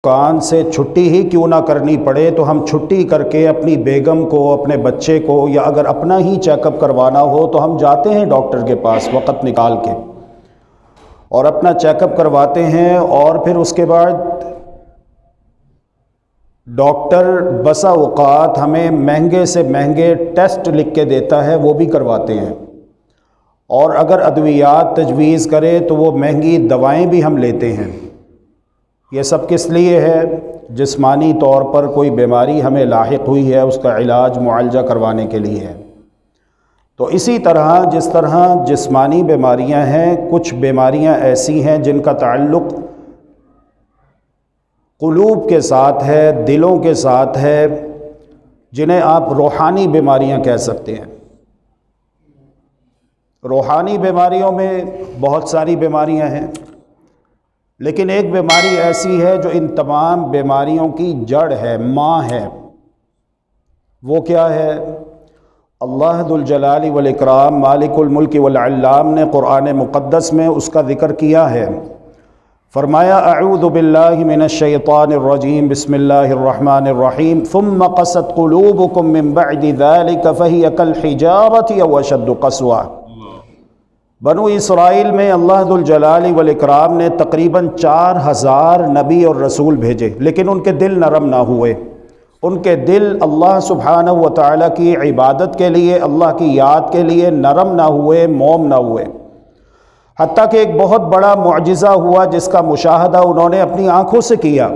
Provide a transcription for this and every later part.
دکان سے چھٹی ہی کیوں نہ کرنی پڑے تو ہم چھٹی کر کے اپنی بیگم کو، اپنے بچے کو، یا اگر اپنا ہی چیک اپ کروانا ہو تو ہم جاتے ہیں ڈاکٹر کے پاس وقت نکال کے اور اپنا چیک اپ کرواتے ہیں، اور پھر اس کے بعد ڈاکٹر بسا اوقات ہمیں مہنگے سے مہنگے ٹیسٹ لکھ کے دیتا ہے، وہ بھی کرواتے ہیں، اور اگر ادویات تجویز کرے تو وہ مہنگی دوائیں بھی ہم لیتے ہیں۔ یہ سب کس لیے ہے؟ جسمانی طور پر کوئی بیماری ہمیں لاحق ہوئی ہے، اس کا علاج معالجہ کروانے کے لیے ہے۔ تو اسی طرح جس طرح جسمانی بیماریاں ہیں، کچھ بیماریاں ایسی ہیں جن کا تعلق قلوب کے ساتھ ہے، دلوں کے ساتھ ہے، جنہیں آپ روحانی بیماریاں کہہ سکتے ہیں۔ روحانی بیماریوں میں بہت ساری بیماریاں ہیں، لیکن ایک بیماری ایسی ہے جو ان تمام بیماریوں کی جڑ ہے، ماں ہے۔ وہ کیا ہے؟ اللہ ذو الجلال والاکرام مالک الملک والعلام نے قرآن مقدس میں اس کا ذکر کیا ہے۔ فرمایا اعوذ باللہ من الشیطان الرجیم بسم اللہ الرحمن الرحیم ثم قست قلوبکم من بعد ذلك فہی کالحجارۃ او اشد قسوہ۔ بنو اسرائیل میں اللہ ذو الجلال والاکرام نے تقریباً 4000 نبی اور رسول بھیجے، لیکن ان کے دل نرم نہ ہوئے۔ ان کے دل اللہ سبحانہ و تعالیٰ کی عبادت کے لیے، اللہ کی یاد کے لیے نرم نہ ہوئے، موم نہ ہوئے۔ حتیٰ کہ ایک بہت بڑا معجزہ ہوا جس کا مشاہدہ انہوں نے اپنی آنکھوں سے کیا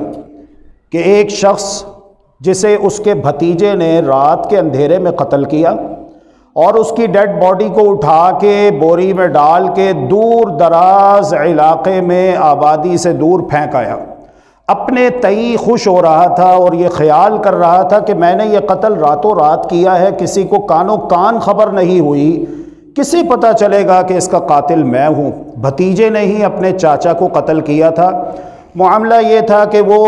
کہ ایک شخص جسے اس کے بھتیجے نے رات کے اندھیرے میں قتل کیا اور اس کی ڈیڈ باڈی کو اٹھا کے بوری میں ڈال کے دور دراز علاقے میں آبادی سے دور پھینک آیا۔ اپنے تئیں خوش ہو رہا تھا اور یہ خیال کر رہا تھا کہ میں نے یہ قتل راتوں رات کیا ہے، کسی کو کانوں کان خبر نہیں ہوئی، کسے پتہ چلے گا کہ اس کا قاتل میں ہوں۔ بھتیجے نے ہی اپنے چاچا کو قتل کیا تھا۔ معاملہ یہ تھا کہ وہ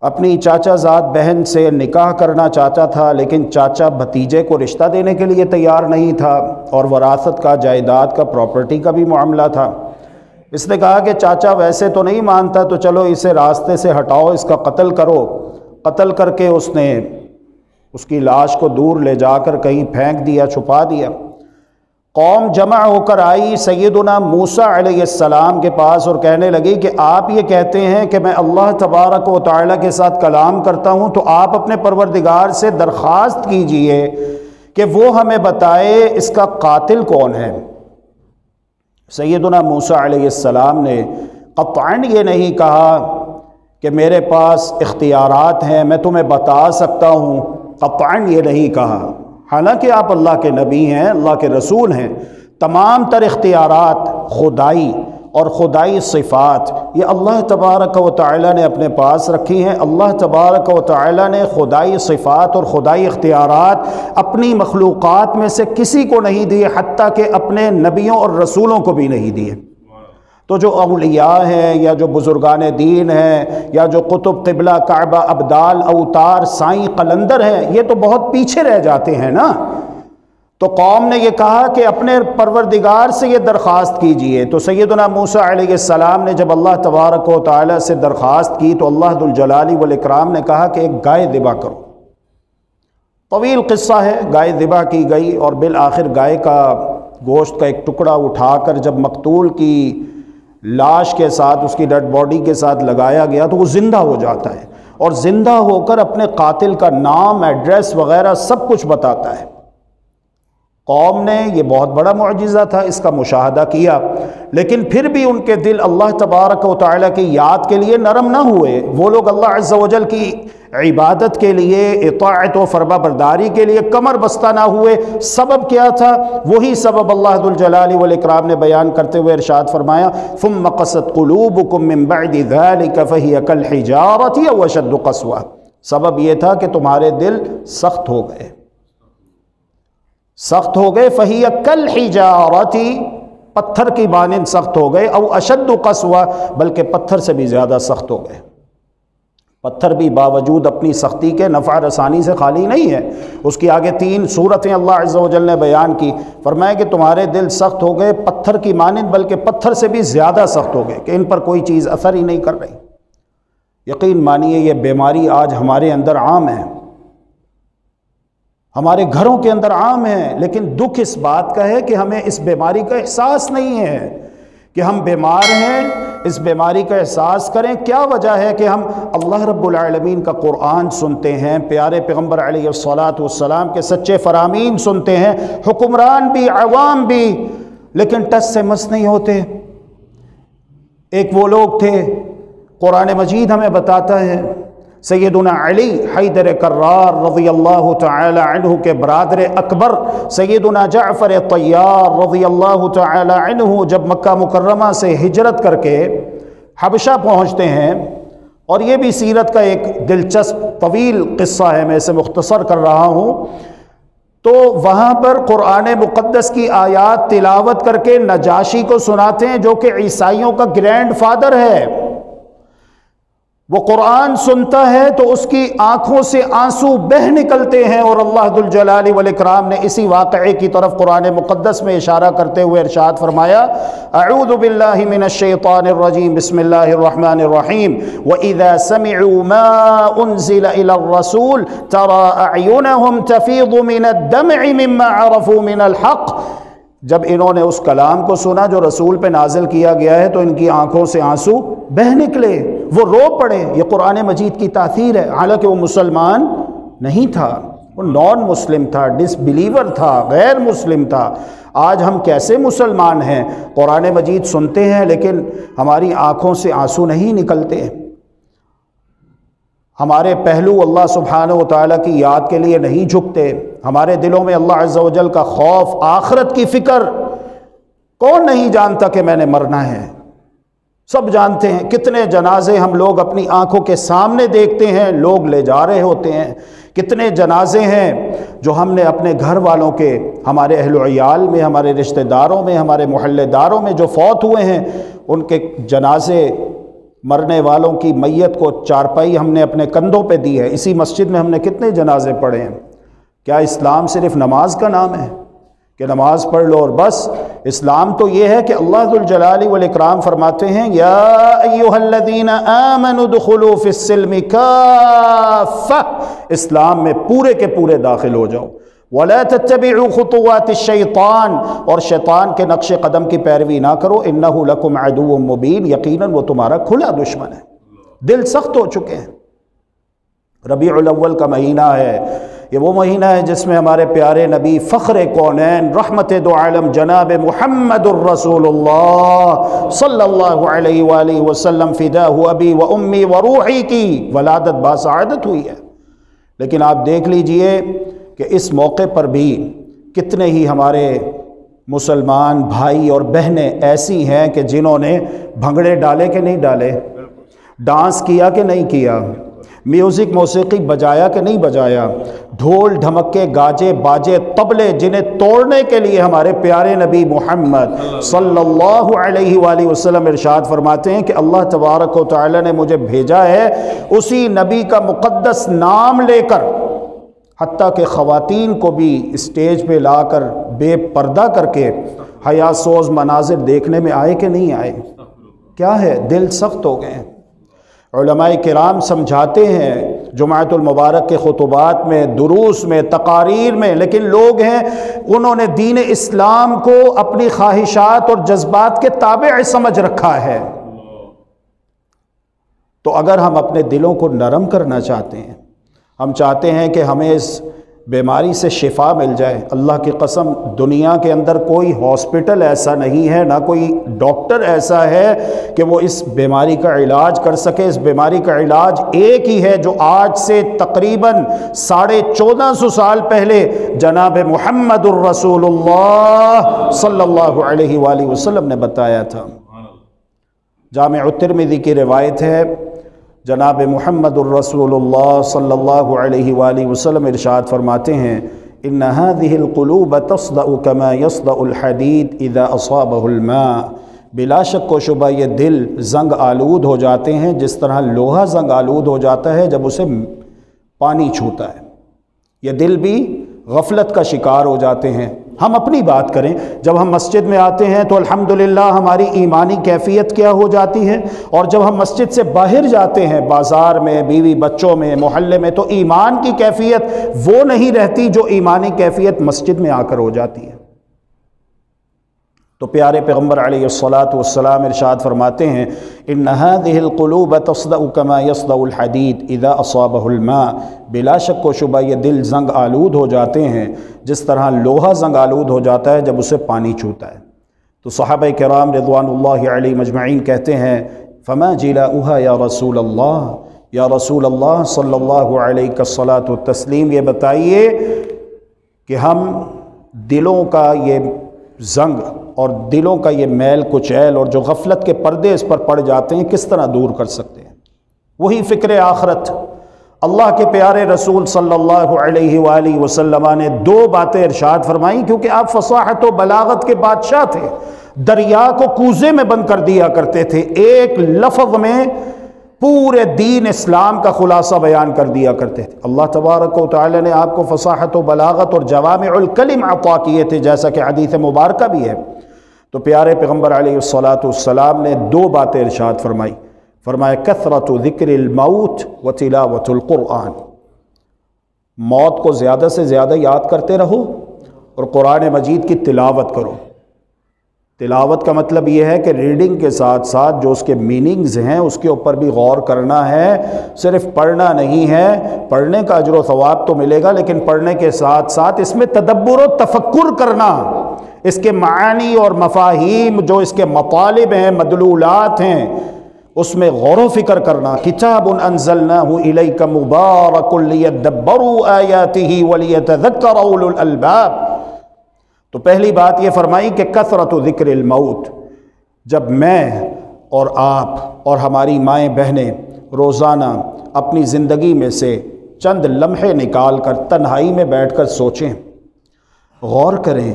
اپنی چاچا زاد بہن سے نکاح کرنا چاہتا تھا، لیکن چاچا بھتیجے کو رشتہ دینے کے لیے تیار نہیں تھا، اور وراثت کا، جائیداد کا، پراپرٹی کا بھی معاملہ تھا۔ اس نے کہا کہ چاچا ویسے تو نہیں مانتا، تو چلو اسے راستے سے ہٹاؤ، اس کا قتل کرو۔ قتل کر کے اس نے اس کی لاش کو دور لے جا کر کہیں پھینک دیا، چھپا دیا۔ قوم جمع ہو کر آئی سیدنا موسیٰ علیہ السلام کے پاس اور کہنے لگی کہ آپ یہ کہتے ہیں کہ میں اللہ تبارک و تعالیٰ کے ساتھ کلام کرتا ہوں، تو آپ اپنے پروردگار سے درخواست کیجئے کہ وہ ہمیں بتائے اس کا قاتل کون ہے۔ سیدنا موسیٰ علیہ السلام نے قطعاً یہ نہیں کہا کہ میرے پاس اختیارات ہیں، میں تمہیں بتا سکتا ہوں، قطعاً یہ نہیں کہا، حالانکہ آپ اللہ کے نبی ہیں، اللہ کے رسول ہیں۔ تمام تر اختیارات خدائی اور خدائی صفات یہ اللہ تبارک و تعالیٰ نے اپنے پاس رکھی ہیں۔ اللہ تبارک و تعالیٰ نے خدائی صفات اور خدائی اختیارات اپنی مخلوقات میں سے کسی کو نہیں دیے، حتیٰ کہ اپنے نبیوں اور رسولوں کو بھی نہیں دیے۔ تو جو اولیاء ہیں یا جو بزرگان دین ہیں یا جو قطب، قبلہ، کعبہ، ابدال، اوتار، سائیں، قلندر ہیں، یہ تو بہت پیچھے رہ جاتے ہیں نا۔ تو قوم نے یہ کہا کہ اپنے پروردگار سے یہ درخواست کیجئے۔ تو سیدنا موسیٰ علیہ السلام نے جب اللہ تبارک و تعالیٰ سے درخواست کی تو اللہ ذو الجلال والاکرام نے کہا کہ ایک گائے ذبح کرو۔ طویل قصہ ہے، گائے ذبح کی گئی اور بالآخر گائے کا گوشت کا ایک ٹکڑا اٹھا کر جب مقتول کی لاش کے ساتھ، اس کی ڈیڈ باڈی کے ساتھ لگایا گیا تو وہ زندہ ہو جاتا ہے، اور زندہ ہو کر اپنے قاتل کا نام، ایڈریس وغیرہ سب کچھ بتاتا ہے۔ قوم نے یہ بہت بڑا معجزہ تھا، اس کا مشاہدہ کیا، لیکن پھر بھی ان کے دل اللہ تبارک و تعالیٰ کی یاد کے لیے نرم نہ ہوئے۔ وہ لوگ اللہ عز و جل کی عبادت کے لیے، اطاعت و فرما برداری کے لیے کمر بستہ نہ ہوئے۔ سبب کیا تھا؟ وہی سبب اللہ ذو الجلال والاکرام نے بیان کرتے ہوئے ارشاد فرمایا ثم قست قلوبکم من بعد ذلك فہی کالحجارۃ او اشد قسوہ۔ سبب یہ تھا کہ تمہارے دل سخت ہو گئے، سخت ہو گئے، فہی کالحجارۃ، پتھر کی مانند سخت ہو گئے، او اشد قسوہ، بلکہ پتھر سے بھی زیادہ سخت ہو گئے۔ پتھر بھی باوجود اپنی سختی کے نفع رسانی سے خالی نہیں ہے۔ اس کی آگے 3 صورتیں اللہ عز و جل نے بیان کی، فرمایا کہ تمہارے دل سخت ہو گئے پتھر کی مانند، بلکہ پتھر سے بھی زیادہ سخت ہو گئے کہ ان پر کوئی چیز اثر ہی نہیں کر رہی۔ یقین مانیے یہ بیماری آج ہمارے اندر عام ہے، ہمارے گھروں کے اندر عام ہے، لیکن دکھ اس بات کا ہے کہ ہمیں اس بیماری کا احساس نہیں ہے کہ ہم بیمار ہیں، اس بیماری کا احساس کریں۔ کیا وجہ ہے کہ ہم اللہ رب العالمین کا قرآن سنتے ہیں، پیارے پیغمبر علیہ الصلاۃ والسلام کے سچے فرامین سنتے ہیں، حکمران بھی عوام بھی، لیکن ٹس سے مس نہیں ہوتے۔ ایک وہ لوگ تھے، قرآن مجید ہمیں بتاتا ہے، سیدنا علی حیدر کرار رضی اللہ تعالی عنہ کے برادر اکبر سیدنا جعفر طیار رضی اللہ تعالی عنہ جب مکہ مکرمہ سے ہجرت کر کے حبشہ پہنچتے ہیں، اور یہ بھی سیرت کا ایک دلچسپ طویل قصہ ہے، میں اسے مختصر کر رہا ہوں، تو وہاں پر قرآن مقدس کی آیات تلاوت کر کے نجاشی کو سناتے ہیں جو کہ عیسائیوں کا گرینڈ فادر ہے۔ وہ قرآن سنتا ہے تو اس کی آنکھوں سے آنسو بہہ نکلتے ہیں، اور اللہ ذو الجلال والاکرام نے اسی واقعے کی طرف قرآن مقدس میں اشارہ کرتے ہوئے ارشاد فرمایا، اعوذ باللہ من الشیطان الرجیم، بسم اللہ الرحمن الرحیم، وَإِذَا سَمِعُوا مَا أُنزِلَ إِلَى الرَّسُولِ تَرَى أَعْيُنَهُمْ تَفِيضُ مِنَ الدَّمْعِ مِمَّا عَرَفُوا مِنَ الْحَقِّ، جب انہوں نے اس کلام کو سنا جو رسول پہ نازل کیا گیا ہے تو ان کی آنکھوں سے آنسو بہہ نکلے، وہ رو پڑے۔ یہ قرآن مجید کی تاثیر ہے، حالانکہ وہ مسلمان نہیں تھا، وہ نان مسلم تھا، ڈس بلیور تھا، غیر مسلم تھا۔ آج ہم کیسے مسلمان ہیں، قرآن مجید سنتے ہیں لیکن ہماری آنکھوں سے آنسو نہیں نکلتے، ہمارے پہلو اللہ سبحانہ و تعالیٰ کی یاد کے لیے نہیں جھکتے، ہمارے دلوں میں اللہ عز و جل کا خوف، آخرت کی فکر۔ کون نہیں جانتا کہ میں نے مرنا ہے؟ سب جانتے ہیں۔ کتنے جنازے ہم لوگ اپنی آنکھوں کے سامنے دیکھتے ہیں، لوگ لے جا رہے ہوتے ہیں۔ کتنے جنازے ہیں جو ہم نے اپنے گھر والوں کے، ہمارے اہل و عیال میں، ہمارے رشتہ داروں میں، ہمارے محلے داروں میں جو فوت ہوئے ہیں، ان کے جنازے، مرنے والوں کی میت کو چارپائی ہم نے اپنے کندھوں پہ دی ہے۔ اسی مسجد میں ہم نے کتنے جنازے پڑھے ہیں۔ کیا اسلام صرف نماز کا نام ہے کہ نماز پڑھ لو اور بس؟ اسلام تو یہ ہے کہ اللہ ذو الجلال والاکرام فرماتے ہیں، یا ایھا الذین آمنوا ادخلوا فی السلم کافہ، اسلام میں پورے کے پورے داخل ہو جاؤ۔ وَلَا تَتَّبِعُوا خُطُوَاتِ الشَّيْطَانِ، اور شیطان کے نقش قدم کی پیروی نہ کرو، اِنَّهُ لَكُمْ عَدُوٌّ مُبِينٌ، یقیناً وہ تمہارا کھلا دشمن ہے۔ دل سخت ہو چکے ہیں۔ ربیع الاول کا مہینہ ہے، یہ وہ مہینہ ہے جس میں ہمارے پیارے نبی فخر کونین رحمت دو عالم جناب محمد الرسول اللہ صلی اللہ علیہ وآلہ وسلم فداہ ابی و امی و روحی کی ولادت باسعادت ہوئی ہے۔ لیکن آپ دیکھ لیجئے کہ اس موقع پر بھی کتنے ہی ہمارے مسلمان بھائی اور بہنیں ایسی ہیں کہ جنہوں نے بھنگڑے ڈالے کہ نہیں ڈالے، ڈانس کیا کہ نہیں کیا، میوزک موسیقی بجایا کہ نہیں بجایا، ڈھول ڈھمکے گاجے باجے طبلے جنہیں توڑنے کے لیے ہمارے پیارے نبی محمد صلی اللہ علیہ وآلہ وسلم ارشاد فرماتے ہیں کہ اللہ تبارک و تعالی نے مجھے بھیجا ہے اسی نبی کا مقدس نام لے کر، حتیٰ کہ خواتین کو بھی اسٹیج پہ لا کر بے پردہ کر کے حیا سوز مناظر دیکھنے میں آئے کہ نہیں آئے؟ کیا ہے؟ دل سخت ہو گئے ہیں۔ علماء کرام سمجھاتے ہیں جمعۃ المبارک کے خطبات میں، دروس میں، تقاریر میں، لیکن لوگ ہیں انہوں نے دین اسلام کو اپنی خواہشات اور جذبات کے تابع سمجھ رکھا ہے۔ تو اگر ہم اپنے دلوں کو نرم کرنا چاہتے ہیں، ہم چاہتے ہیں کہ ہمیں اس بیماری سے شفا مل جائے، اللہ کی قسم دنیا کے اندر کوئی ہاسپٹل ایسا نہیں ہے، نہ کوئی ڈاکٹر ایسا ہے کہ وہ اس بیماری کا علاج کر سکے۔ اس بیماری کا علاج ایک ہی ہے جو آج سے تقریباً 1450 سال پہلے جناب محمد الرسول اللہ صلی اللہ علیہ وآلہ وسلم نے بتایا تھا۔ جامع الترمذی کی روایت ہے، جناب محمد الرسول اللہ صلی اللہ علیہ وآلہ وسلم ارشاد فرماتے ہیں، ان هذه القلوب تصدأ كما يصدأ الحديد اذا اصابه الماء، بلا شک و شبہ یہ دل زنگ آلود ہو جاتے ہیں جس طرح لوہا زنگ آلود ہو جاتا ہے جب اسے پانی چھوتا ہے۔ یہ دل بھی غفلت کا شکار ہو جاتے ہیں، ہم اپنی بات کریں، جب ہم مسجد میں آتے ہیں تو الحمدللہ ہماری ایمانی کیفیت کیا ہو جاتی ہے، اور جب ہم مسجد سے باہر جاتے ہیں بازار میں، بیوی بچوں میں، محلے میں، تو ایمان کی کیفیت وہ نہیں رہتی جو ایمانی کیفیت مسجد میں آ کر ہو جاتی ہے۔ تو پیارے پیغمبر علیہ الصلاۃ والسلام ارشاد فرماتے ہیں ان هذه القلوب تصدأ كما يصدأ الحديد اذا اصابه الماء، بلا شک و شبہ یہ دل زنگ آلود ہو جاتے ہیں جس طرح لوہا زنگ آلود ہو جاتا ہے جب اسے پانی چھوتا ہے۔ تو صحابہ کرام رضوان اللہ علیہم اجمعین کہتے ہیں فما جلاؤها یا رسول اللہ، یا رسول اللہ صلی اللہ علیہ الصلاۃ والتسلیم، یہ بتائیے کہ ہم دلوں کا یہ زنگ اور دلوں کا یہ میل کچیل اور جو غفلت کے پردے اس پر پڑ جاتے ہیں کس طرح دور کر سکتے ہیں؟ وہی فکر آخرت۔ اللہ کے پیارے رسول صلی اللہ علیہ وآلہ وسلم نے دو باتیں ارشاد فرمائیں، کیونکہ آپ فصاحت و بلاغت کے بادشاہ تھے، دریا کو کوزے میں بند کر دیا کرتے تھے، ایک لفظ میں پورے دین اسلام کا خلاصہ بیان کر دیا کرتے تھے۔ اللہ تبارک و تعالی نے آپ کو فصاحت و بلاغت اور جوامع الکلم عطا کیے تھے، جیسا کہ حدیث مبارکہ بھی ہے۔ تو پیارے پیغمبر علیہ الصلاۃ والسلام نے دو باتیں ارشاد فرمائی، فرمایا کثرت ذکر الموت و تلاوت القرآن، موت کو زیادہ سے زیادہ یاد کرتے رہو اور قرآن مجید کی تلاوت کرو۔ تلاوت کا مطلب یہ ہے کہ ریڈنگ کے ساتھ ساتھ جو اس کے میننگز ہیں اس کے اوپر بھی غور کرنا ہے، صرف پڑھنا نہیں ہے۔ پڑھنے کا اجر و ثواب تو ملے گا، لیکن پڑھنے کے ساتھ ساتھ اس میں تدبر و تفکر کرنا، اس کے معانی اور مفاہیم جو اس کے مطالب ہیں، مدلولات ہیں، اس میں غور و فکر کرنا۔ کتاب انزلناہ الیک مبارک لیدبروا آیاتہ ولیتذکر اولو الالباب۔ تو پہلی بات یہ فرمائی کہ کثرت ذکر الموت، جب میں اور آپ اور ہماری مائیں بہنیں روزانہ اپنی زندگی میں سے چند لمحے نکال کر تنہائی میں بیٹھ کر سوچیں، غور کریں،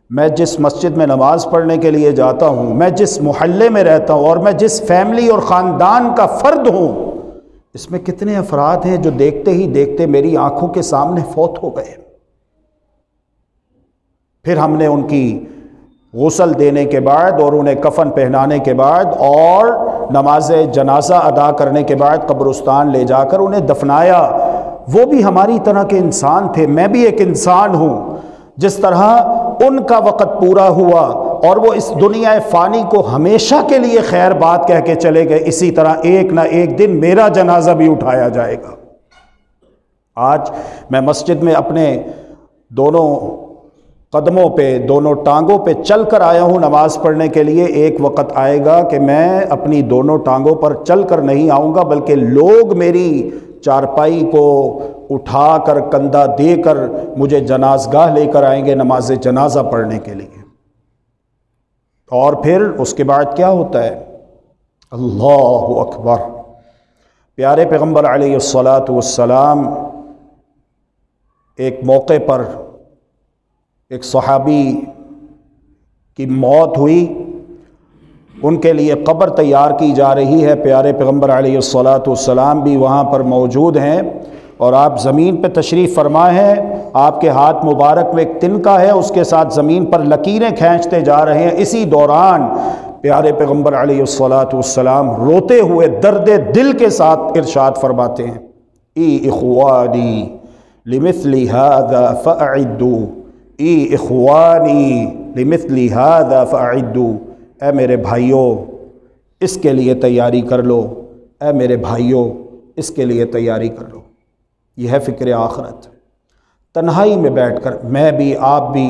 میں جس مسجد میں نماز پڑھنے کے لیے جاتا ہوں، میں جس محلے میں رہتا ہوں، اور میں جس فیملی اور خاندان کا فرد ہوں، اس میں کتنے افراد ہیں جو دیکھتے ہی دیکھتے میری آنکھوں کے سامنے فوت ہو گئے۔ پھر ہم نے ان کی غسل دینے کے بعد اور انہیں کفن پہنانے کے بعد اور نماز جنازہ ادا کرنے کے بعد قبرستان لے جا کر انہیں دفنایا۔ وہ بھی ہماری طرح کے انسان تھے، میں بھی ایک انسان ہوں۔ جس طرح ان کا وقت پورا ہوا اور وہ اس دنیا فانی کو ہمیشہ کے لیے خیر بات کہہ کے چلے گئے، اسی طرح ایک نہ ایک دن میرا جنازہ بھی اٹھایا جائے گا۔ آج میں مسجد میں اپنے دونوں قدموں پہ، دونوں ٹانگوں پہ چل کر آیا ہوں نماز پڑھنے کے لیے۔ ایک وقت آئے گا کہ میں اپنی دونوں ٹانگوں پر چل کر نہیں آؤں گا، بلکہ لوگ میری چارپائی کو اٹھا کر کندھا دے کر مجھے جنازگاہ لے کر آئیں گے نماز جنازہ پڑھنے کے لیے۔ اور پھر اس کے بعد کیا ہوتا ہے؟ اللہ اکبر۔ پیارے پیغمبر علیہ الصلاۃ والسلام ایک موقع پر ایک صحابی کی موت ہوئی، ان کے لیے قبر تیار کی جا رہی ہے۔ پیارے پیغمبر علیہ الصلاۃ والسلام بھی وہاں پر موجود ہیں اور آپ زمین پہ تشریف فرما ہیں۔ آپ کے ہاتھ مبارک میں ایک تنکا ہے، اس کے ساتھ زمین پر لکیریں کھینچتے جا رہے ہیں۔ اسی دوران پیارے پیغمبر علیہ الصلاۃ والسلام روتے ہوئے درد دل کے ساتھ ارشاد فرماتے ہیں ای اخوانی لمثل هذا فاعدوا، ای اخوانی لمثل هذا فاعدوا، اے میرے بھائیوں اس کے لیے تیاری کر لو، اے میرے بھائیوں اس کے لیے تیاری کر لو۔ یہ ہے فکر آخرت۔ تنہائی میں بیٹھ کر میں بھی، آپ بھی،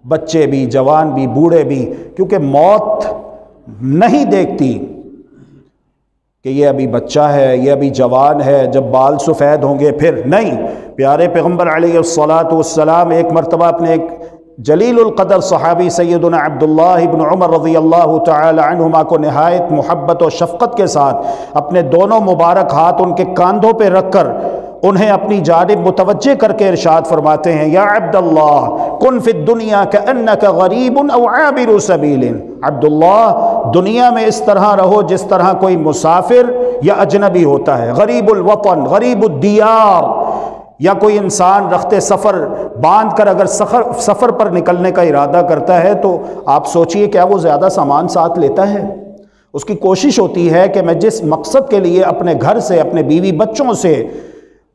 بچے بھی، جوان بھی، بوڑھے بھی، کیونکہ موت نہیں دیکھتی کہ یہ ابھی بچہ ہے، یہ ابھی جوان ہے، جب بال سفید ہوں گے پھر نہیں۔ پیارے پیغمبر علیہ الصلاۃ والسلام ایک مرتبہ اپنے ایک جلیل القدر صحابی سیدنا عبداللہ ابن عمر رضی اللہ تعالی عنہما کو نہایت محبت و شفقت کے ساتھ اپنے دونوں مبارک ہاتھ ان کے کاندھوں پہ رکھ کر انہیں اپنی جانب متوجہ کر کے ارشاد فرماتے ہیں یا عبداللہ کن فی الدنیا کأنک غریب او عابر سبیل، عبداللہ دنیا میں اس طرح رہو جس طرح کوئی مسافر یا اجنبی ہوتا ہے، غریب الوطن، غریب الدیار، یا کوئی انسان رخت سفر باندھ کر اگر سفر پر نکلنے کا ارادہ کرتا ہے تو آپ سوچئے کیا وہ زیادہ سامان ساتھ لیتا ہے؟ اس کی کوشش ہوتی ہے کہ میں جس مقصد کے لیے اپنے گھر سے، اپنے بیوی بچوں سے،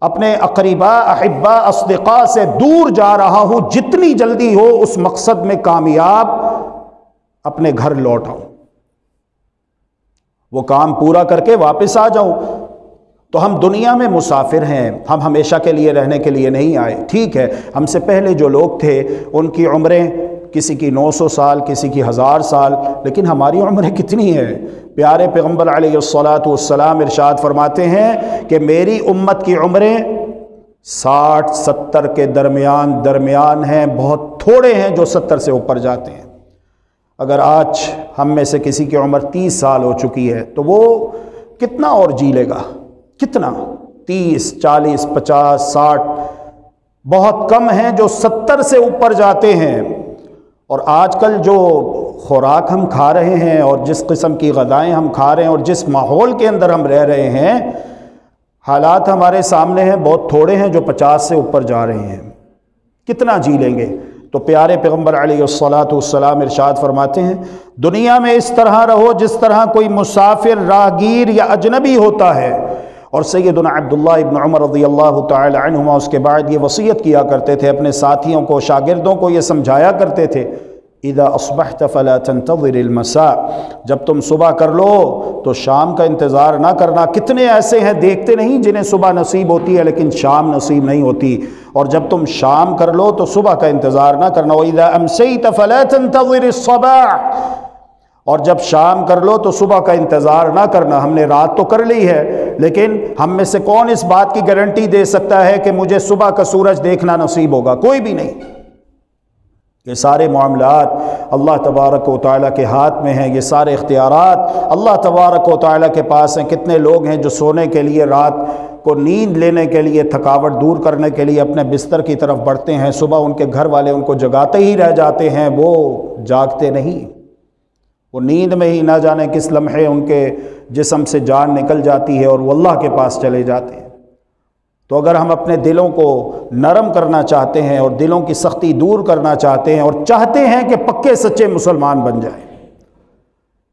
اپنے اقربا احبا اصدقاء سے دور جا رہا ہوں، جتنی جلدی ہو اس مقصد میں کامیاب اپنے گھر لوٹ آؤں، وہ کام پورا کر کے واپس آ جاؤں۔ تو ہم دنیا میں مسافر ہیں، ہم ہمیشہ کے لیے رہنے کے لیے نہیں آئے۔ ٹھیک ہے، ہم سے پہلے جو لوگ تھے ان کی عمریں کسی کی 900 سال، کسی کی 1000 سال، لیکن ہماری عمریں کتنی ہیں؟ پیارے پیغمبر علیہ الصلاۃ والسلام ارشاد فرماتے ہیں کہ میری امت کی عمریں 60-70 کے درمیان ہیں، بہت تھوڑے ہیں جو 70 سے اوپر جاتے ہیں۔ اگر آج ہم میں سے کسی کی عمر 30 سال ہو چکی ہے تو وہ کتنا اور جی لے گا؟ کتنا؟ 30، 40، 50، 60، بہت کم ہیں جو 70 سے اوپر جاتے ہیں۔ اور آج کل جو خوراک ہم کھا رہے ہیں اور جس قسم کی غذائیں ہم کھا رہے ہیں اور جس ماحول کے اندر ہم رہ رہے ہیں، حالات ہمارے سامنے ہیں، بہت تھوڑے ہیں جو 50 سے اوپر جا رہے ہیں۔ کتنا جی لیں گے؟ تو پیارے پیغمبر علیہ الصلاۃ والسلام ارشاد فرماتے ہیں دنیا میں اس طرح رہو جس طرح کوئی مسافر، راہگیر یا اجنبی ہوتا ہے۔ اور سیدنا عبداللہ ابن عمر رضی اللہ تعالی عنہما اس کے بعد یہ وصیت کیا کرتے تھے، اپنے ساتھیوں کو، شاگردوں کو یہ سمجھایا کرتے تھے، اذا اصبحت فلا تنتظر المساء، جب تم صبح کر لو تو شام کا انتظار نہ کرنا۔ کتنے ایسے ہیں دیکھتے نہیں جنہیں صبح نصیب ہوتی ہے لیکن شام نصیب نہیں ہوتی، اور جب تم شام کر لو تو صبح کا انتظار نہ کرنا۔ وَإِذَا أَمْسَيْتَ فَلَا تَنْتَظِرِ الصَّبَاحَ، اور جب شام کر لو تو صبح کا انتظار نہ کرنا۔ ہم نے رات تو کر لی ہے لیکن ہم میں سے کون اس بات کی گارنٹی دے سکتا ہے کہ مجھے صبح کا سورج دیکھنا نصیب ہوگا؟ کوئی بھی نہیں۔ یہ سارے معاملات اللہ تبارک و تعالیٰ کے ہاتھ میں ہیں، یہ سارے اختیارات اللہ تبارک و تعالیٰ کے پاس ہیں۔ کتنے لوگ ہیں جو سونے کے لیے، رات کو نیند لینے کے لیے، تھکاوٹ دور کرنے کے لیے اپنے بستر کی طرف بڑھتے ہیں، صبح ان کے گھر والے ان کو جگاتے ہی رہ جاتے ہیں، وہ جاگتے نہیں، وہ نیند میں ہی نہ جانے کس لمحے ان کے جسم سے جان نکل جاتی ہے اور وہ اللہ کے پاس چلے جاتے ہیں۔ تو اگر ہم اپنے دلوں کو نرم کرنا چاہتے ہیں اور دلوں کی سختی دور کرنا چاہتے ہیں اور چاہتے ہیں کہ پکے سچے مسلمان بن جائیں،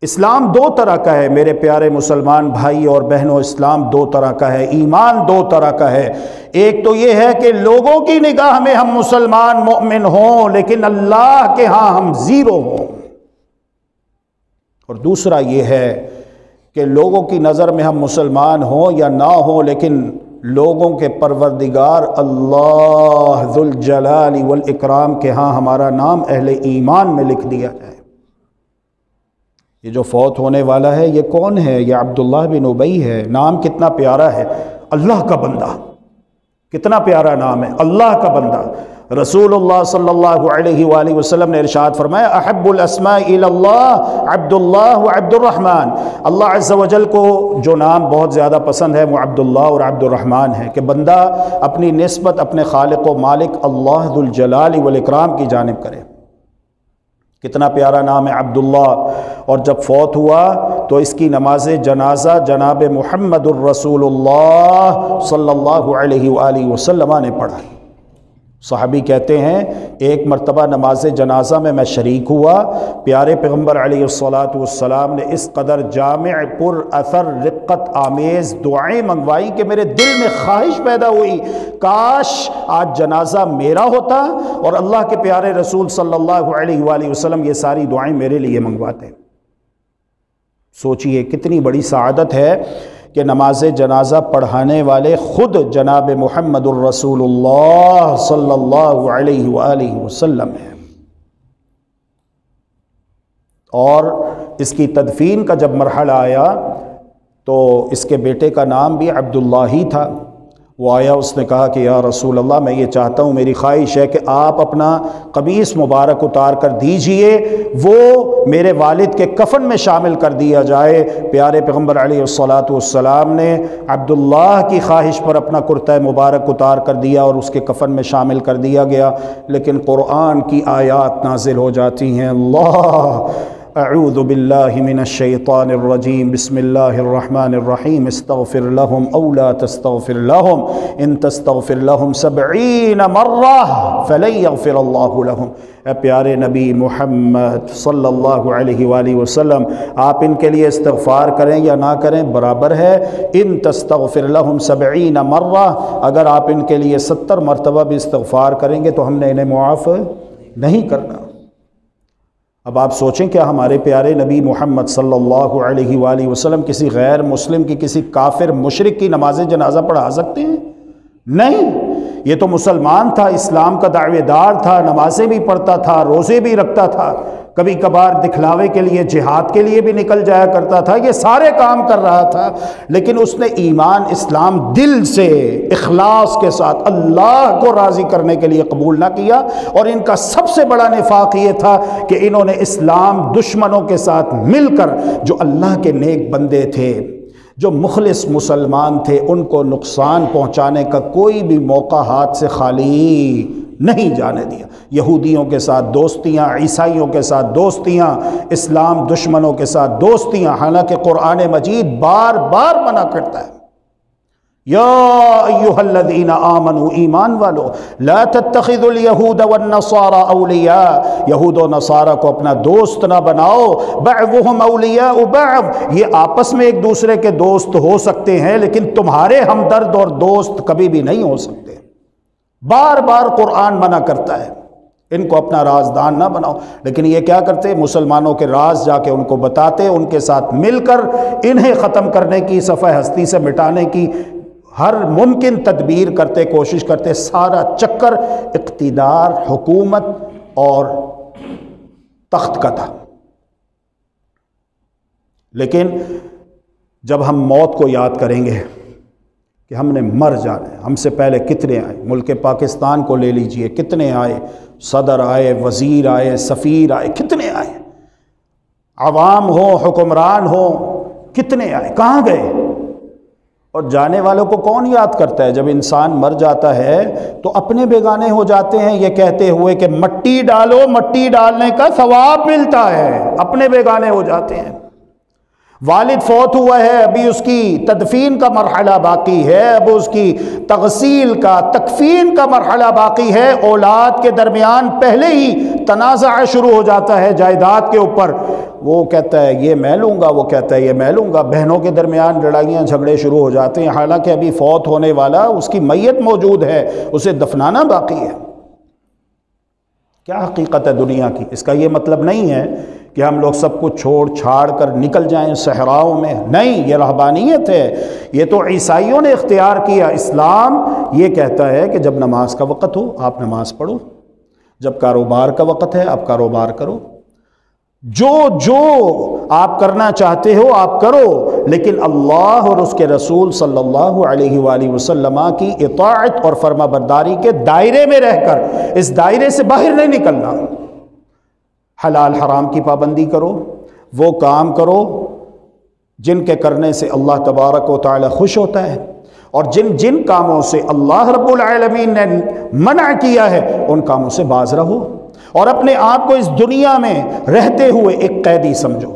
اسلام دو طرح کا ہے میرے پیارے مسلمان بھائی اور بہنوں، اسلام دو طرح کا ہے، ایمان دو طرح کا ہے۔ ایک تو یہ ہے کہ لوگوں کی نگاہ میں ہم مسلمان مومن ہوں لیکن اللہ کے ہاں ہم زیرو ہوں، اور دوسرا یہ ہے کہ لوگوں کی نظر میں ہم مسلمان ہوں یا نہ ہوں لیکن لوگوں کے پروردگار اللہ ذوالجلال والاکرام کے ہاں ہمارا نام اہل ایمان میں لکھ دیا جائے۔ یہ جو فوت ہونے والا ہے یہ کون ہے؟ یہ عبداللہ بن ابی ہے۔ نام کتنا پیارا ہے، اللہ کا بندہ، کتنا پیارا نام ہے، اللہ کا بندہ۔ رسول اللہ صلی اللہ علیہ وآلہ وسلم نے ارشاد فرمایا احب الاسماء الی اللہ عبد اللہ و عبد الرحمن، اللہ عز و جل کو جو نام بہت زیادہ پسند ہے وہ عبداللہ اور عبد الرحمن ہے، کہ بندہ اپنی نسبت اپنے خالق و مالک اللہ ذو الجلال والاکرام کی جانب کرے۔ کتنا پیارا نام ہے عبداللہ۔ اور جب فوت ہوا تو اس کی نماز جنازہ جناب محمد الرسول اللہ صلی اللہ علیہ وآلہ وسلم نے پڑھائی۔ صحابی کہتے ہیں ایک مرتبہ نماز جنازہ میں شریک ہوا، پیارے پیغمبر علیہ الصلاۃ والسلام نے اس قدر جامع پر اثر رقت آمیز دعائیں منگوائی کہ میرے دل میں خواہش پیدا ہوئی کاش آج جنازہ میرا ہوتا اور اللہ کے پیارے رسول صلی اللہ علیہ وآلہ وسلم یہ ساری دعائیں میرے لیے منگواتے۔ سوچئے کتنی بڑی سعادت ہے کہ نماز جنازہ پڑھانے والے خود جناب محمد الرسول اللہ صلی اللہ علیہ وآلہ وسلم ہیں۔ اور اس کی تدفین کا جب مرحلہ آیا تو اس کے بیٹے کا نام بھی عبداللہ ہی تھا۔ وہ آیا، اس نے کہا کہ یا رسول اللہ میں یہ چاہتا ہوں، میری خواہش ہے کہ آپ اپنا قمیص مبارک اتار کر دیجئے، وہ میرے والد کے کفن میں شامل کر دیا جائے۔ پیارے پیغمبر علیہ الصلاۃ والسلام نے عبداللہ کی خواہش پر اپنا کرتہ مبارک اتار کر دیا اور اس کے کفن میں شامل کر دیا گیا، لیکن قرآن کی آیات نازل ہو جاتی ہیں، اللہ اعوذ باللہ من الشیطان الرجیم بسم اللہ الرحمن الرحیم استغفر لهم او لا تستغفر لهم ان تستغفر لهم 70 مرہ فلن یغفر اللہ لهم۔ اے پیارے نبی محمد صلی اللہ علیہ وآلہ وسلم، آپ ان کے لیے استغفار کریں یا نہ کریں برابر ہے۔ ان تستغفر لهم 70 مرہ، اگر آپ ان کے لیے 70 مرتبہ بھی استغفار کریں گے تو ہم نے انہیں معاف نہیں کرنا۔ اب آپ سوچیں کیا ہمارے پیارے نبی محمد صلی اللہ علیہ وآلہ وسلم کسی غیر مسلم کی، کسی کافر مشرک کی نماز جنازہ پڑھا سکتے ہیں؟ نہیں، یہ تو مسلمان تھا، اسلام کا دعوے دار تھا، نمازیں بھی پڑھتا تھا، روزے بھی رکھتا تھا، کبھی کبھار دکھلاوے کے لیے جہاد کے لیے بھی نکل جایا کرتا تھا، یہ سارے کام کر رہا تھا، لیکن اس نے ایمان اسلام دل سے اخلاص کے ساتھ اللہ کو راضی کرنے کے لیے قبول نہ کیا۔ اور ان کا سب سے بڑا نفاق یہ تھا کہ انہوں نے اسلام دشمنوں کے ساتھ مل کر، جو اللہ کے نیک بندے تھے، جو مخلص مسلمان تھے، ان کو نقصان پہنچانے کا کوئی بھی موقع ہاتھ سے خالی نہیں جانے دیا۔ یہودیوں کے ساتھ دوستیاں، عیسائیوں کے ساتھ دوستیاں، اسلام دشمنوں کے ساتھ دوستیاں، حالانکہ قرآن مجید بار بار منع کرتا ہے، یا ایہا الذین آمنوا، ایمان والو، لا تتخذوا الیہود والنصارى اولیاء، یہود و نصارہ کو اپنا دوست نہ بناؤ، بعضهم اولیاء بعض، یہ آپس میں ایک دوسرے کے دوست ہو سکتے ہیں لیکن تمہارے ہمدرد اور دوست کبھی بھی نہیں ہو سکتے۔ بار بار قرآن منع کرتا ہے ان کو اپنا رازدان نہ بناؤ، لیکن یہ کیا کرتے؟ مسلمانوں کے راز جا کے ان کو بتاتے، ان کے ساتھ مل کر انہیں ختم کرنے کی، صفحہ ہستی سے مٹانے کی ہر ممکن تدبیر کرتے، کوشش کرتے۔ سارا چکر اقتدار، حکومت اور تخت کا تھا۔ لیکن جب ہم موت کو یاد کریں گے کہ ہم نے مر جانا ہے، ہم سے پہلے کتنے آئے، ملک پاکستان کو لے لیجئے، کتنے آئے، صدر آئے، وزیر آئے، سفیر آئے، کتنے آئے، عوام ہو، حکمران ہو، کتنے آئے، کہاں گئے؟ اور جانے والوں کو کون یاد کرتا ہے؟ جب انسان مر جاتا ہے تو اپنے بیگانے ہو جاتے ہیں، یہ کہتے ہوئے کہ مٹی ڈالو، مٹی ڈالنے کا ثواب ملتا ہے، اپنے بیگانے ہو جاتے ہیں۔ والد فوت ہوا ہے، ابھی اس کی تدفین کا مرحلہ باقی ہے، اب اس کی تغسیل کا، تکفین کا مرحلہ باقی ہے، اولاد کے درمیان پہلے ہی تنازع شروع ہو جاتا ہے جائیداد کے اوپر، وہ کہتا ہے یہ میں لوں گا، وہ کہتا ہے یہ میں لوں گا، بہنوں کے درمیان لڑائیاں جھگڑے شروع ہو جاتے ہیں، حالانکہ ابھی فوت ہونے والا، اس کی میت موجود ہے، اسے دفنانا باقی ہے۔ کیا حقیقت ہے دنیا کی؟ اس کا یہ مطلب نہیں ہے کہ ہم لوگ سب کچھ چھوڑ چھاڑ کر نکل جائیں صحراؤں میں، نہیں، یہ رہبانیت ہے، یہ تو عیسائیوں نے اختیار کیا۔ اسلام یہ کہتا ہے کہ جب نماز کا وقت ہو آپ نماز پڑھو، جب کاروبار کا وقت ہے آپ کاروبار کرو، جو آپ کرنا چاہتے ہو آپ کرو، لیکن اللہ اور اس کے رسول صلی اللہ علیہ وآلہ وسلم کی اطاعت اور فرما برداری کے دائرے میں رہ کر، اس دائرے سے باہر نہیں نکلنا۔ حلال حرام کی پابندی کرو، وہ کام کرو جن کے کرنے سے اللہ تبارک و تعالی خوش ہوتا ہے، اور جن کاموں سے اللہ رب العالمین نے منع کیا ہے ان کاموں سے باز رہو، اور اپنے آپ کو اس دنیا میں رہتے ہوئے ایک قیدی سمجھو۔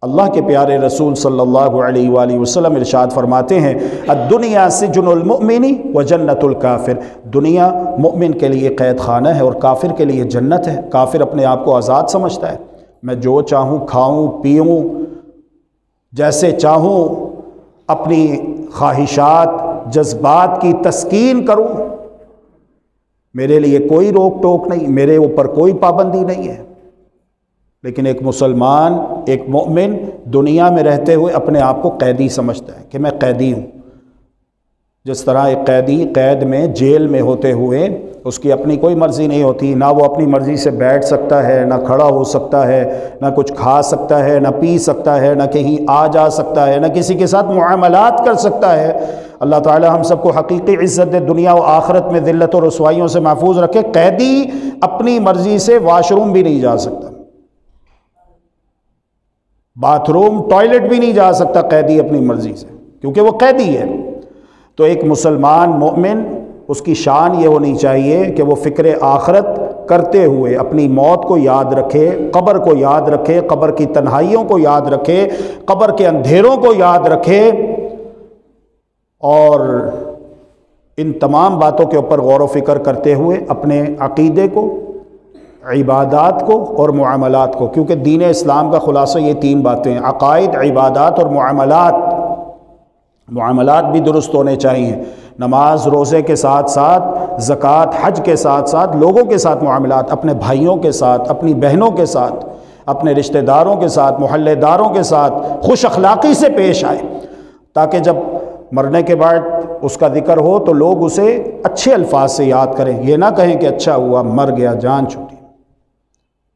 اللہ کے پیارے رسول صلی اللہ علیہ وآلہ وسلم ارشاد فرماتے ہیں، الدنیا سجن المؤمن و جنت الکافر، دنیا مؤمن کے لیے قید خانہ ہے اور کافر کے لیے جنت ہے۔ کافر اپنے آپ کو آزاد سمجھتا ہے، میں جو چاہوں کھاؤں پیوں، جیسے چاہوں اپنی خواہشات جذبات کی تسکین کروں، میرے لیے کوئی روک ٹوک نہیں، میرے اوپر کوئی پابندی نہیں ہے۔ لیکن ایک مسلمان، ایک مومن دنیا میں رہتے ہوئے اپنے آپ کو قیدی سمجھتا ہے کہ میں قیدی ہوں۔ جس طرح ایک قیدی قید میں جیل میں ہوتے ہوئے اس کی اپنی کوئی مرضی نہیں ہوتی، نہ وہ اپنی مرضی سے بیٹھ سکتا ہے، نہ کھڑا ہو سکتا ہے، نہ کچھ کھا سکتا ہے، نہ پی سکتا ہے، نہ کہیں آ جا سکتا ہے، نہ کسی کے ساتھ معاملات کر سکتا ہے۔ اللہ تعالی ہم سب کو حقیقی عزت دنیا و آخرت میں ذلت و رسوائیوں سے محفوظ رکھے۔ قیدی اپنی مرضی سے واش روم بھی نہیں جا سکتا، باتھ روم، ٹوائلٹ بھی نہیں جا سکتا قیدی اپنی مرضی سے، کیونکہ وہ قیدی ہے۔ تو ایک مسلمان مومن، اس کی شان یہ ہونی چاہیے کہ وہ فکر آخرت کرتے ہوئے اپنی موت کو یاد رکھے، قبر کو یاد رکھے، قبر کی تنہائیوں کو یاد رکھے، قبر کے اندھیروں کو یاد رکھے، اور ان تمام باتوں کے اوپر غور و فکر کرتے ہوئے اپنے عقیدے کو، عبادات کو اور معاملات کو، کیونکہ دین اسلام کا خلاصہ یہ تین باتیں ہیں، عقائد، عبادات اور معاملات۔ معاملات بھی درست ہونے چاہیے، نماز روزے کے ساتھ ساتھ، زکوٰۃ حج کے ساتھ ساتھ، لوگوں کے ساتھ معاملات، اپنے بھائیوں کے ساتھ، اپنی بہنوں کے ساتھ، اپنے رشتہ داروں کے ساتھ، محلے داروں کے ساتھ خوش اخلاقی سے پیش آئے، تاکہ جب مرنے کے بعد اس کا ذکر ہو تو لوگ اسے اچھے الفاظ سے یاد کریں، یہ نہ کہیں کہ اچھا ہوا مر گیا، جان چھوٹی،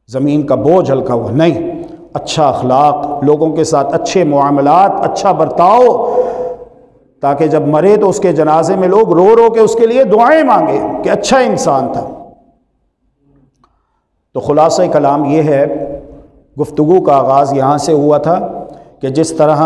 زمین کا بوجھ ہلکا ہوا، نہیں، اچھا اخلاق، لوگوں کے ساتھ اچھے معاملات، اچھا برتاؤ، تاکہ جب مرے تو اس کے جنازے میں لوگ رو رو کے اس کے لیے دعائیں مانگیں کہ اچھا انسان تھا۔ تو خلاصہ کلام یہ ہے، گفتگو کا آغاز یہاں سے ہوا تھا کہ جس طرح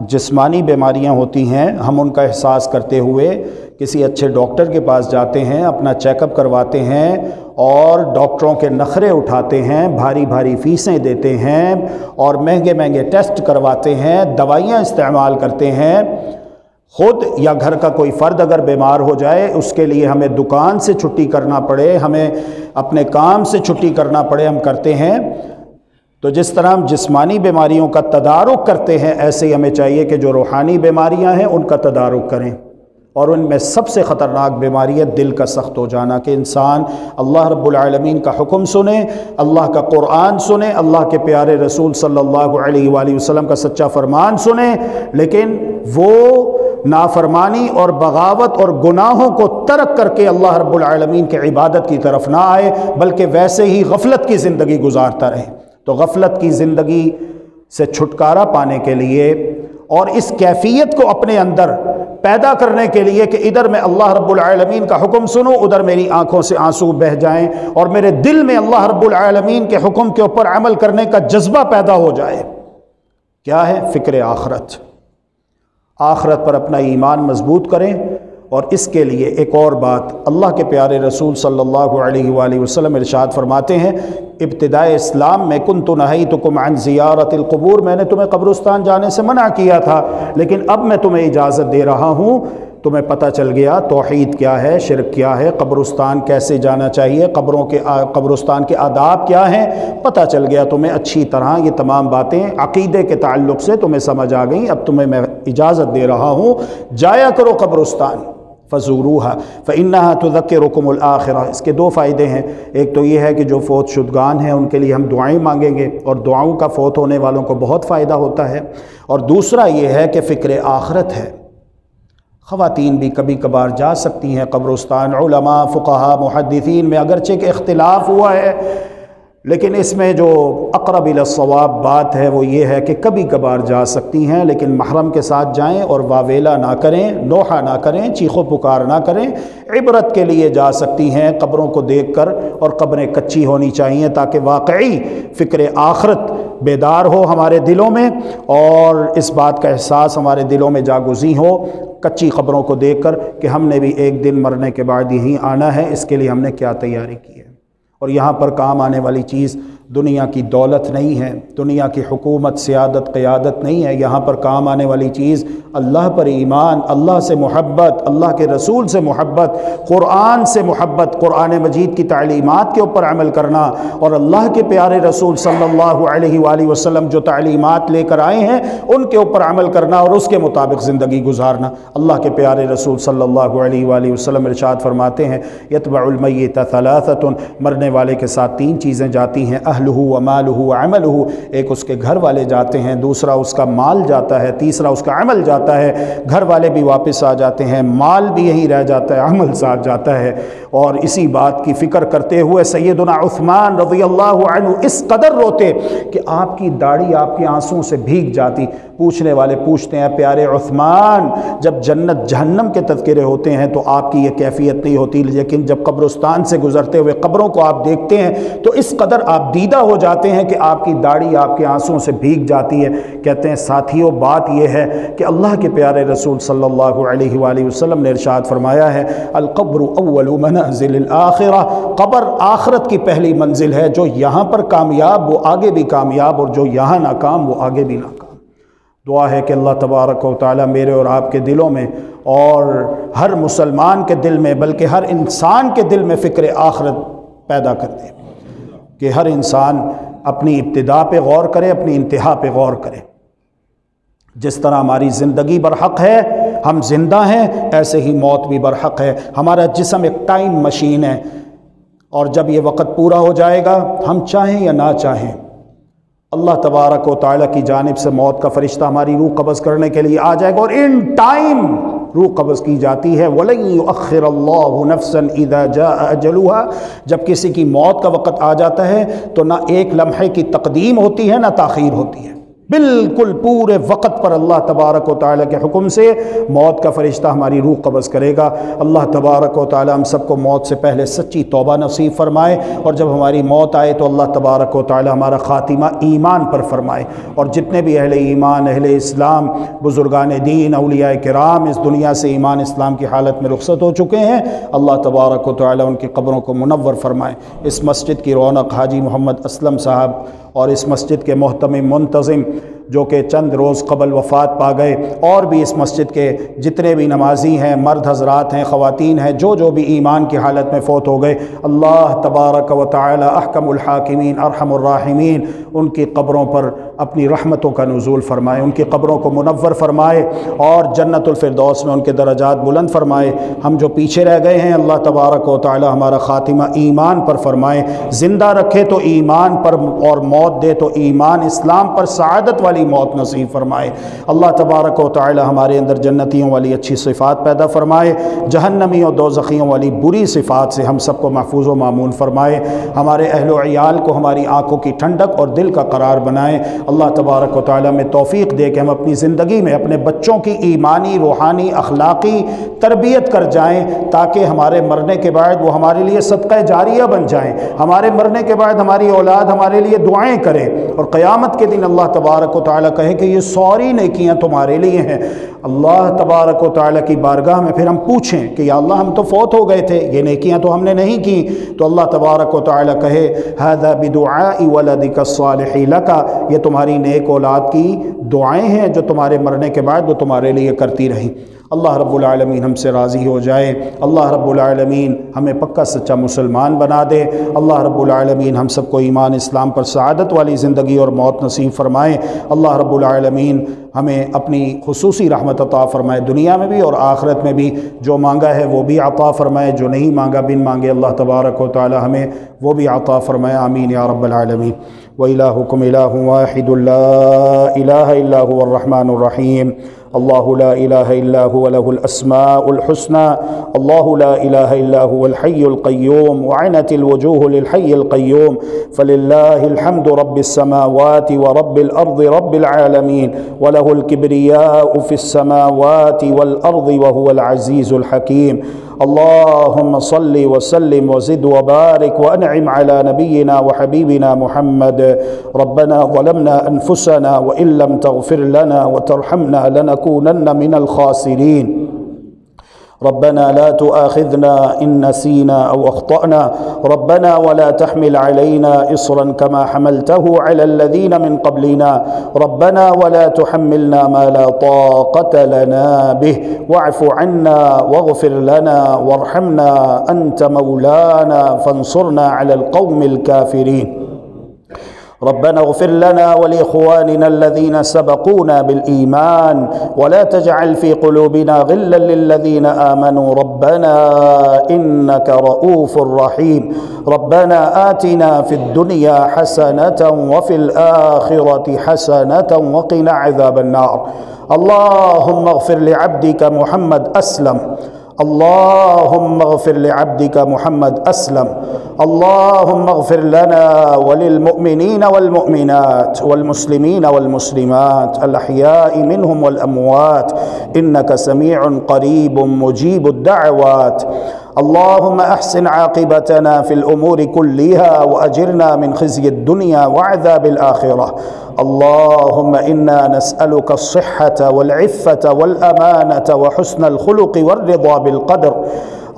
جسمانی بیماریاں ہوتی ہیں، ہم ان کا احساس کرتے ہوئے کسی اچھے ڈاکٹر کے پاس جاتے ہیں، اپنا چیک اپ کرواتے ہیں اور ڈاکٹروں کے نخرے اٹھاتے ہیں، بھاری بھاری فیسیں دیتے ہیں اور مہنگے مہنگے ٹیسٹ کرواتے ہیں، دوائیاں استعمال کرتے ہیں، خود یا گھر کا کوئی فرد اگر بیمار ہو جائے اس کے لیے ہمیں دکان سے چھٹی کرنا پڑے، ہمیں اپنے کام سے چھٹی کرنا پڑے، ہم کرتے ہیں۔ تو جس طرح ہم جسمانی بیماریوں کا تدارک کرتے ہیں، ایسے ہی ہمیں چاہیے کہ جو روحانی بیماریاں ہیں ان کا تدارک کریں، اور ان میں سب سے خطرناک بیماری ہے دل کا سخت ہو جانا، کہ انسان اللہ رب العالمین کا حکم سنے، اللہ کا قرآن سنے، اللہ کے پیارے رسول صلی اللہ علیہ وآلہ وسلم کا سچا فرمان سنے، لیکن وہ نافرمانی اور بغاوت اور گناہوں کو ترک کر کے اللہ رب العالمین کے عبادت کی طرف نہ آئے، بلکہ ویسے ہی غفلت کی زندگی گزارتا رہے۔ تو غفلت کی زندگی سے چھٹکارا پانے کے لیے اور اس کیفیت کو اپنے اندر پیدا کرنے کے لیے کہ ادھر میں اللہ رب العالمین کا حکم سنوں، ادھر میری آنکھوں سے آنسو بہہ جائیں اور میرے دل میں اللہ رب العالمین کے حکم کے اوپر عمل کرنے کا جذبہ پیدا ہو جائے، کیا ہے؟ فکر آخرت۔ آخرت پر اپنا ایمان مضبوط کریں، اور اس کے لیے ایک اور بات، اللہ کے پیارے رسول صلی اللہ علیہ وآلہ وسلم ارشاد فرماتے ہیں، ابتدائے اسلام میں کنت نہیتکم عن زیارت القبور، میں نے تمہیں قبرستان جانے سے منع کیا تھا، لیکن اب میں تمہیں اجازت دے رہا ہوں، تمہیں پتہ چل گیا توحید کیا ہے، شرک کیا ہے، قبرستان کیسے جانا چاہیے، قبرستان کے آداب کیا ہیں، پتہ چل گیا تمہیں اچھی طرح، یہ تمام باتیں عقیدے کے تعلق سے تمہیں سمجھ آ گئیں، اب تمہیں میں اجازت دے رہا ہوں، جایا کرو قبرستان، فَزُورُوهَا فَإِنَّهَا تُذَكِّرُكُمُ الْآخِرَةَ۔ اس کے دو فائدے ہیں، ایک تو یہ ہے کہ جو فوت شدگان ہیں ان کے لیے ہم دعائیں مانگیں گے، اور دعاؤں کا فوت ہونے والوں کو بہت فائدہ ہوتا ہے، اور دوسرا یہ ہے کہ فکر آخرت ہے۔ خواتین بھی کبھی کبھار جا سکتی ہیں قبرستان، علماء، فقہاء، محدثین میں اگرچہ کہ اختلاف ہوا ہے، لیکن اس میں جو اقرب الی الصواب بات ہے وہ یہ ہے کہ کبھی کبھار جا سکتی ہیں، لیکن محرم کے ساتھ جائیں اور واویلا نہ کریں، نوحہ نہ کریں، چیخ و پکار نہ کریں، عبرت کے لیے جا سکتی ہیں قبروں کو دیکھ کر، اور قبریں کچی ہونی چاہیے تاکہ واقعی فکر آخرت بیدار ہو ہمارے دلوں میں، اور اس بات کا احساس ہمارے دلوں میں جاگزیں ہو کچی قبروں کو دیکھ کر کہ ہم نے بھی ایک دن مرنے کے بعد یہیں آنا ہے، اس کے لیے ہم نے کیا تیاری کی ہے۔ اور یہاں پر کام آنے والی چیز دنیا کی دولت نہیں ہے، دنیا کی حکومت، سیادت، قیادت نہیں ہے، یہاں پر کام آنے والی چیز اللہ پر ایمان، اللہ سے محبت، اللہ کے رسول سے محبت، قرآن سے محبت، قرآن مجید کی تعلیمات کے اوپر عمل کرنا، اور اللہ کے پیارے رسول صلی اللہ علیہ وآلہ وسلم جو تعلیمات لے کر آئے ہیں ان کے اوپر عمل کرنا اور اس کے مطابق زندگی گزارنا۔ اللہ کے پیارے رسول صلی اللہ علیہ وآلہ وسلم ارشاد فرماتے ہیں، یتبع المیت ثلاثۃ، مرنے والے کے ساتھ تین چیزیں جاتی ہیں، اہلہ و مالہ و عملہ، ایک اس کے گھر والے جاتے ہیں، دوسرا اس کا مال جاتا ہے، تیسرا اس کا عمل جاتا ہے۔ گھر والے بھی واپس آ جاتے ہیں، مال بھی یہیں رہ جاتا ہے، عمل ساتھ جاتا ہے۔ اور اسی بات کی فکر کرتے ہوئے سیدنا عثمان رضی اللہ عنہ اس قدر روتے کہ آپ کی داڑھی آپ کے آنسوں سے بھیگ جاتی۔ پوچھنے والے پوچھتے ہیں، پیارے عثمان، جب جنت جہنم کے تذکرے ہوتے ہیں تو آپ کی یہ کیفیت نہیں ہوتی، لیکن جب قبرستان سے گزرتے ہوئے قبروں کو آپ دیکھتے ہیں تو اس قدر آپ دیدہ شرمندہ ہو جاتے ہیں کہ آپ کی داڑھی آپ کے آنسوؤں سے بھیگ جاتی ہے۔ کہتے ہیں ساتھیوں بات یہ ہے کہ اللہ کے پیارے رسول صلی اللہ علیہ وآلہ وسلم نے ارشاد فرمایا ہے القبر اول منازل الآخرہ، قبر آخرت کی پہلی منزل ہے، جو یہاں پر کامیاب وہ آگے بھی کامیاب، اور جو یہاں ناکام وہ آگے بھی ناکام۔ دعا ہے کہ اللہ تبارک و تعالی میرے اور آپ کے دلوں میں اور ہر مسلمان کے دل میں بلکہ ہر انسان کے دل میں فکر آخرت پیدا کر دے، کہ ہر انسان اپنی ابتدا پہ غور کرے، اپنی انتہا پہ غور کرے۔ جس طرح ہماری زندگی برحق ہے، ہم زندہ ہیں، ایسے ہی موت بھی برحق ہے۔ ہمارا جسم ایک ٹائم مشین ہے، اور جب یہ وقت پورا ہو جائے گا، ہم چاہیں یا نہ چاہیں، اللہ تبارک و تعالیٰ کی جانب سے موت کا فرشتہ ہماری روح قبض کرنے کے لیے آ جائے گا، اور ان ٹائم روح قبض کی جاتی ہے۔ وَلَن يُؤَخِّرَ اللَّهُ نَفْسًا إِذَا جَاءَ أَجَلُهَا، جب کسی کی موت کا وقت آ جاتا ہے تو نہ ایک لمحے کی تقدیم ہوتی ہے نہ تاخیر ہوتی ہے، بالکل پورے وقت پر اللہ تبارک و تعالیٰ کے حکم سے موت کا فرشتہ ہماری روح قبض کرے گا۔ اللہ تبارک و تعالیٰ ہم سب کو موت سے پہلے سچی توبہ نصیب فرمائے، اور جب ہماری موت آئے تو اللہ تبارک و تعالیٰ ہمارا خاتمہ ایمان پر فرمائے، اور جتنے بھی اہل ایمان، اہل اسلام، بزرگان دین، اولیاء کرام اس دنیا سے ایمان اسلام کی حالت میں رخصت ہو چکے ہیں، اللہ تبارک و تعالیٰ ان کی قبروں کو منور فرمائے۔ اس مسجد کی رونق حاجی محمد اسلم صاحب اور اس مسجد کے محتمم منتظم جو کہ چند روز قبل وفات پا گئے، اور بھی اس مسجد کے جتنے بھی نمازی ہیں، مرد حضرات ہیں، خواتین ہیں، جو بھی ایمان کی حالت میں فوت ہو گئے، اللہ تبارک و تعالی احکم الحاکمین ارحم الراحمین ان کی قبروں پر اپنی رحمتوں کا نزول فرمائے، ان کی قبروں کو منور فرمائے، اور جنت الفردوس میں ان کے درجات بلند فرمائے۔ ہم جو پیچھے رہ گئے ہیں اللہ تبارک و تعالی ہمارا خاتمہ ایمان پر فرمائے، زندہ رکھے تو ایمان پر، اور موت دے تو ایمان اسلام پر سعادت والی موت نصیب فرمائے۔ اللہ تبارک و تعالی ہمارے اندر جنتیوں والی اچھی صفات پیدا فرمائے، جہنمیوں اور دوزخیوں والی بری صفات سے ہم سب کو محفوظ و مامون فرمائے، ہمارے اہل و عیال کو ہماری آنکھوں کی ٹھنڈک اور دل کا قرار بنائے۔ اللہ تبارک و تعالی میں توفیق دے کہ ہم اپنی زندگی میں اپنے بچوں کی ایمانی، روحانی، اخلاقی تربیت کر جائیں، تاکہ ہمارے مرنے کے بعد وہ ہمارے لیے صدقہ جاریہ بن جائیں، ہمارے مرنے کے بعد ہماری اولاد ہمارے لیے دعائیں کرے، اور قیامت کے دن اللہ تبارک و تعالی کہے کہ یہ ساری نیکیاں تمہارے لیے ہیں۔ اللہ تبارک و تعالی کی بارگاہ میں پھر ہم پوچھیں کہ یا اللہ ہم تو فوت ہو گئے تھے، یہ نیکیاں تو ہم نے نہیں کی، تو اللہ تبارک و تعالی کہے ھذا بدعاء ولدک الصالح لک، یہ تمہاری نیک اولاد کی دعائیں ہیں جو تمہارے مرنے کے بعد وہ تمہارے لیے کرتی رہیں۔ اللہ رب العالمین ہم سے راضی ہو جائے، اللہ رب العالمین ہمیں پکا سچا مسلمان بنا دے، اللہ رب العالمین ہم سب کو ایمان اسلام پر سعادت والی زندگی اور موت نصیب فرمائے، اللہ رب العالمین ہمیں اپنی خصوصی رحمت عطا فرمائے، دنیا میں بھی اور آخرت میں بھی، جو مانگا ہے وہ بھی عطا فرمائے، جو نہیں مانگا بن مانگے اللہ تبارک و تعالی ہمیں وہ بھی عطا فرمائے، آمین یا رب العالمین۔ وَإِلَٰهُكُمْ إِلَٰهٌ وَاحِدٌ لَا إِلَٰهَ إِلَّا هُوَ الرَّحْمَٰنُ الرَّحِيمُ الله لا إله إلا هو له الأسماء الحسنى الله لا إله إلا هو الحي القيوم وعنت الوجوه للحي القيوم فلله الحمد رب السماوات ورب الأرض رب العالمين وله الكبرياء في السماوات والأرض وهو العزيز الحكيم اللهم صل وسلم وزد وبارك وأنعم على نبينا وحبيبنا محمد ربنا ظلمنا أنفسنا وإن لم تغفر لنا وترحمنا لنكونن من الخاسرين ربنا لا تؤاخذنا إن نسينا أو أخطأنا ربنا ولا تحمل علينا إصرا كما حملته على الذين من قبلنا ربنا ولا تحملنا ما لا طاقة لنا به واعف عنا واغفر لنا وارحمنا أنت مولانا فانصرنا على القوم الكافرين ربنا اغفر لنا ولإخواننا الذين سبقونا بالإيمان ولا تجعل في قلوبنا غلا للذين آمنوا ربنا إنك رؤوف رحيم ربنا آتنا في الدنيا حسنة وفي الآخرة حسنة وقنا عذاب النار اللهم اغفر لعبدك محمد أسلم اللهم اغفر لعبدك محمد أسلم اللهم اغفر لنا وللمؤمنين والمؤمنات والمسلمين والمسلمات الأحياء منهم والأموات إنك سميع قريب مجيب الدعوات اللهم أحسن عاقبتنا في الأمور كلها وأجرنا من خزي الدنيا وعذاب الآخرة. اللهم إنا نسألك الصحة والعفة والأمانة وحسن الخلق والرضا بالقدر.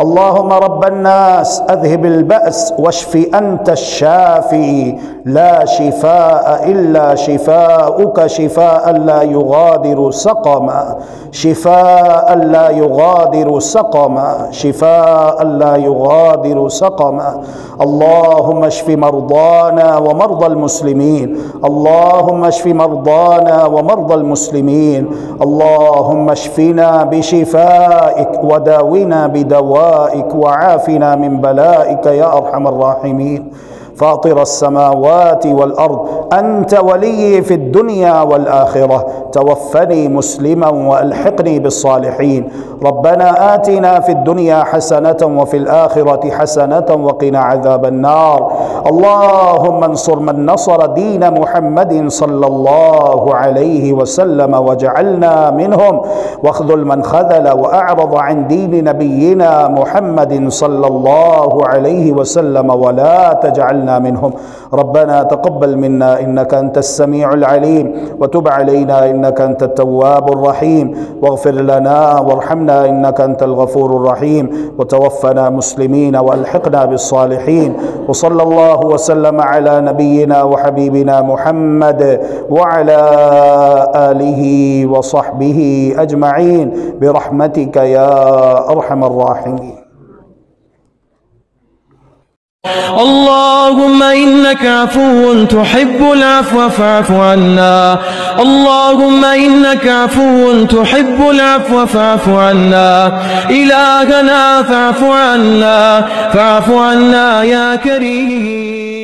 اللهم رب الناس أذهب البأس واشف أنت الشافي، لا شفاء إلا شفاؤك، شفاء لا يغادر سقما، شفاء لا يغادر سقما، شفاء لا يغادر سقما. اللهم اشف مرضانا ومرضى المسلمين، اللهم اشف مرضانا ومرضى المسلمين. اللهم اشفنا بشفائك وداونا بدوائك وعافنا من بلائك يا أرحم الراحمين. فاطر السماوات والأرض أنت ولي في الدنيا والآخرة، توفني مسلما وألحقني بالصالحين. ربنا آتنا في الدنيا حسنة وفي الآخرة حسنة وقنا عذاب النار. اللهم انصر من نصر دين محمد صلى الله عليه وسلم واجعلنا منهم، واخذل من خذل وأعرض عن دين نبينا محمد صلى الله عليه وسلم ولا تجعلنا منهم. ربنا تقبل منا إنك أنت السميع العليم، وتب علينا إنك أنت التواب الرحيم، واغفر لنا وارحمنا إنك أنت الغفور الرحيم، وتوفنا مسلمين وألحقنا بالصالحين. وصلى الله وسلم على نبينا وحبيبنا محمد وعلى آله وصحبه أجمعين برحمتك يا أرحم الراحمين. اللهم إنك عفو تحب العفو فاعف عنا. اللهم إنك عفو تحب العفو فاعف عنا. إلهنا فاعف عنا، فاعف عنا يا كريم.